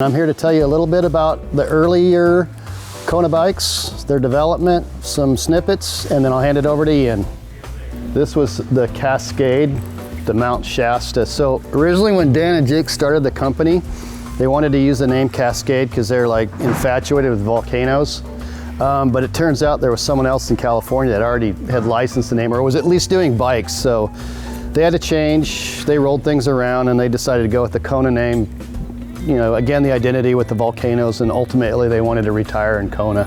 I'm here to tell you a little bit about the earlier Kona bikes, their development, some snippets, and then I'll hand it over to Ian. This was the Cascade, the MountShasta. So originally when Dan and Jake started the company, they wanted to use the name Cascade because they're like infatuated with volcanoes. But it turns out there was someone else in California that already had licensed the name or was at least doing bikes. So they had to change, they rolled things around and they decided to go with the Kona name. You know, again, the identity with the volcanoes, and ultimately they wanted to retire in Kona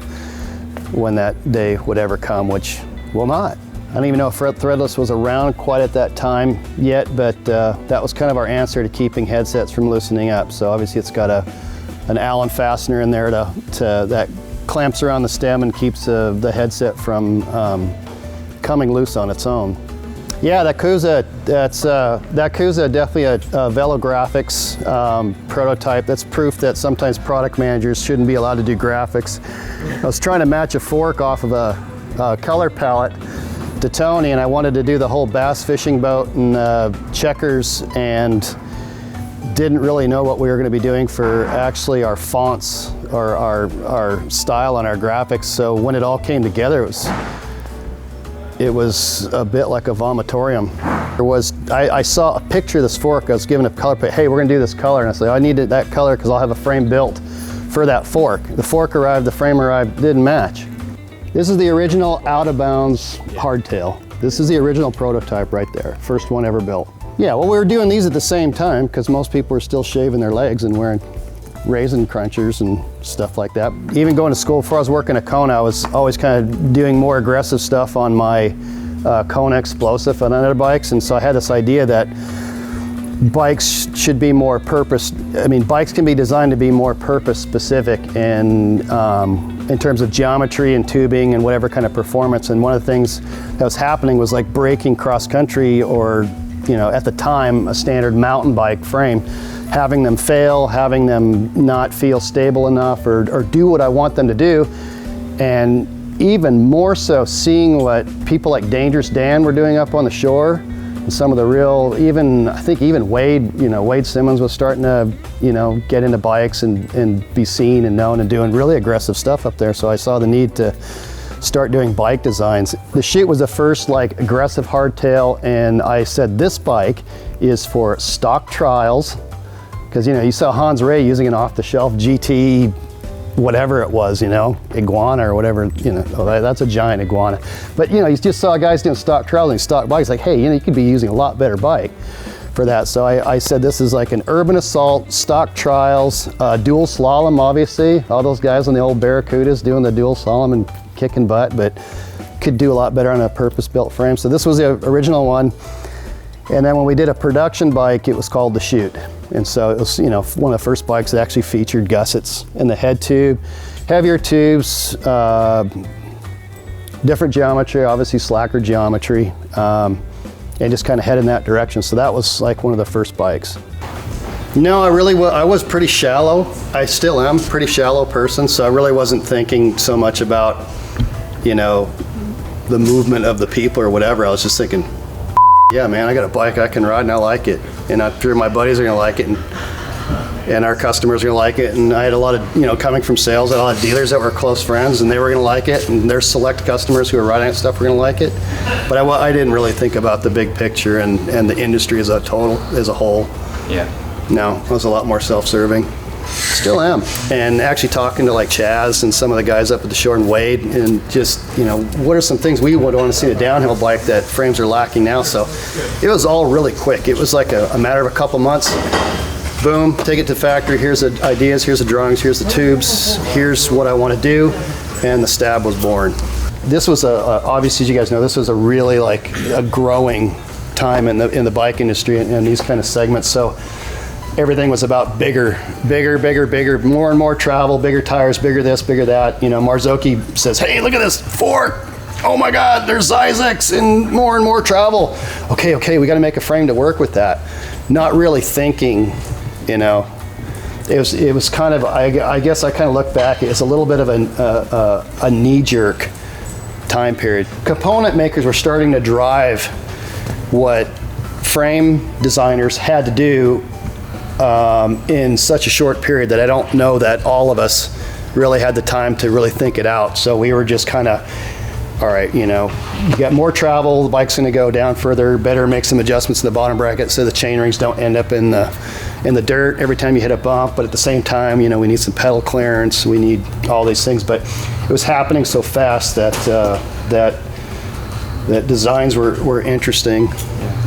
when that day would ever come, which will not. I don't even know if threadless was around quite at that time yet, but that was kind of our answer to keeping headsets from loosening up. So obviously it's got an Allen fastener in there that clamps around the stem and keeps the headset from coming loose on its own. Yeah, that Kuza definitely a Velographics prototype. That's proof that sometimes product managers shouldn't be allowed to do graphics. I was trying to match a fork off of a color palette to Tony, and I wanted to do the whole bass fishing boat and checkers, and didn't really know what we were going to be doing for actually our fonts or our style on our graphics. So when it all came together, it was a bit like a vomitorium. I saw a picture of this fork. I was given a color pick. Hey, we're gonna do this color. And I said, I needed that color because I'll have a frame built for that fork. The fork arrived, the frame arrived, didn't match. This is the original out of bounds hardtail. This is the original prototype right there. First one ever built. Yeah, well, we were doing these at the same time because most people were still shaving their legs and wearing raisin crunchers and stuff like that. Even going to school, before I was working at Kona, I was always kind of doing more aggressive stuff on my Kona explosive and other bikes, and so I had this idea that bikes should be more bikes can be designed to be more purpose specific and in terms of geometry and tubing and whatever kind of performance. And one of the things that was happening was like braking cross country, or at the time a standard mountain bike frame, having them fail, having them not feel stable enough or do what I want them to do. And even more so seeing what people like Dangerous Dan were doing up on the shore, and some of the real, I think even Wade, Wade Simmons was starting to, get into bikes and be seen and known and doing really aggressive stuff up there. So I saw the need to start doing bike designs. The Chute was the first like aggressive hardtail, and I said this bike is for stock trials. Because you saw Hans Ray using an off-the-shelf GT, whatever it was, iguana or whatever, that's a giant iguana. But you just saw guys doing stock trials and stock bikes, like, hey, you could be using a lot better bike for that. So I said this is like an urban assault, stock trials, dual slalom, obviously. All those guys on the old Barracudas doing the dual slalom and kicking butt, but could do a lot better on a purpose-built frame. So this was the original one. And then when we did a production bike, it was called the Chute. And so it was, one of the first bikes that actually featured gussets in the head tube, heavier tubes, different geometry, obviously slacker geometry, and just kind of head in that direction. So that was like one of the first bikes. No, I was pretty shallow. I still am a pretty shallow person, so I really wasn't thinking so much about, the movement of the people or whatever. I was just thinking, yeah, man, I got a bike I can ride and I like it. And I'm sure my buddies are gonna like it, and our customers are gonna like it. And I had a lot of, coming from sales, I had a lot of dealers that were close friends and they were gonna like it. And their select customers who were riding that stuff were gonna like it. But I didn't really think about the big picture and the industry as a whole. Yeah. No, I was a lot more self-serving. Still am. And actually talking to like Chaz and some of the guys up at the shore and Wade, and just, what are some things we would want to see in a downhill bike that frames are lacking now. So it was all really quick. It was like a matter of a couple months. Boom, take it to factory. Here's the ideas, here's the drawings, here's the tubes, here's what I want to do. And the Stab was born. This was obviously, as you guys know, this was a really like a growing time in the bike industry and these kind of segments. So everything was about bigger, more and more travel, bigger tires, bigger this, bigger that. Marzocchi says, hey, look at this fork. Oh my God, there's Isaacs and more travel. Okay, we got to make a frame to work with that. Not really thinking, it was kind of, I guess I kind of look back, it's a little bit of a knee-jerk time period. Component makers were starting to drive what frame designers had to do in such a short period that I don't know that all of us really had the time to really think it out. So we were just kind of, all right, you know, you got more travel, the bike's going to go down further, better make some adjustments in the bottom bracket so the chain rings don't end up in the dirt every time you hit a bump. But at the same time, you know, we need some pedal clearance, we need all these things. But it was happening so fast that that designs were interesting.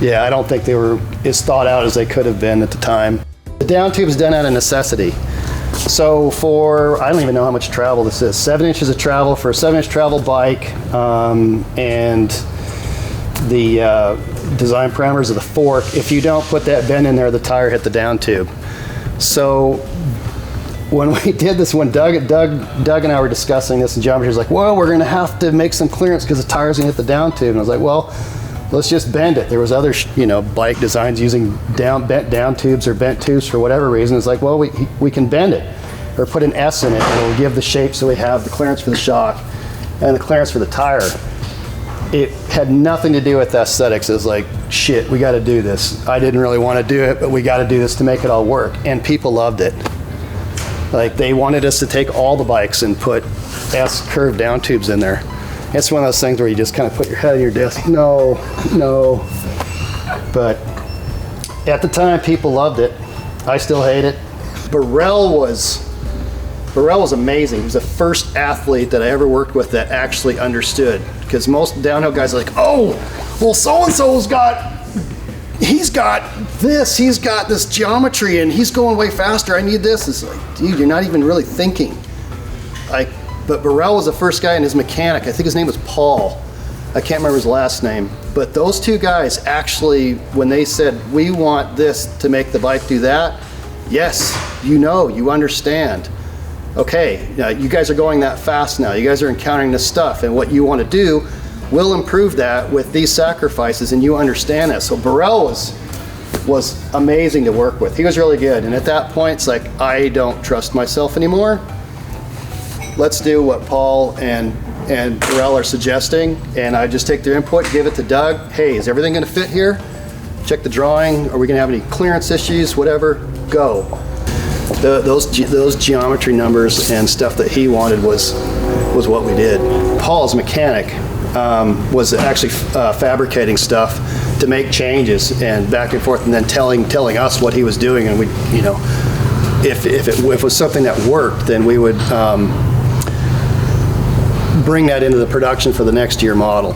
Yeah, I don't think they were as thought out as they could have been at the time. The down tube is done out of necessity. So for, I don't even know how much travel this is, 7 inches of travel for a 7-inch travel bike, and the design parameters of the fork, if you don't put that bend in there, the tire hit the down tube. So when we did this, when Doug and I were discussing this, and geometry was like, well, we're gonna have to make some clearance because the tire's gonna hit the down tube. And I was like, well, let's just bend it. There was other, you know, bike designs using bent down tubes or bent tubes for whatever reason. It's like, well, we can bend it or put an S in it and it'll give the shape so we have the clearance for the shock and the clearance for the tire. It had nothing to do with aesthetics. It was like, shit, we got to do this. I didn't really want to do it, but we got to do this to make it all work. And people loved it. Like, they wanted us to take all the bikes and put S curved down tubes in there. It's one of those things where you just kind of put your head on your desk. No. But at the time, people loved it. I still hate it. Barel was amazing. He was the first athlete that I ever worked with that actually understood. Because most downhill guys are like, oh, well, so-and-so's he's got this geometry and he's going way faster. I need this. It's like, dude, you're not even really thinking. But Barel was the first guy, and his mechanic, I think his name was Paul. I can't remember his last name. But those two guys actually, when they said, we want this to make the bike do that, yes, you understand. Okay, you guys are going that fast now. You guys are encountering this stuff, and what you want to do will improve that with these sacrifices, and you understand that. So Barel was amazing to work with. He was really good, and at that point, it's like, I don't trust myself anymore. Let's do what Paul and Barel are suggesting, and I just take their input, give it to Doug. Hey, is everything going to fit here? Check the drawing. Are we going to have any clearance issues? Whatever, go. Those geometry numbers and stuff that he wanted was what we did. Paul's mechanic was actually fabricating stuff to make changes and back and forth, and then telling us what he was doing, and we, you know, if it was something that worked, then we would bring that into the production for the next year model.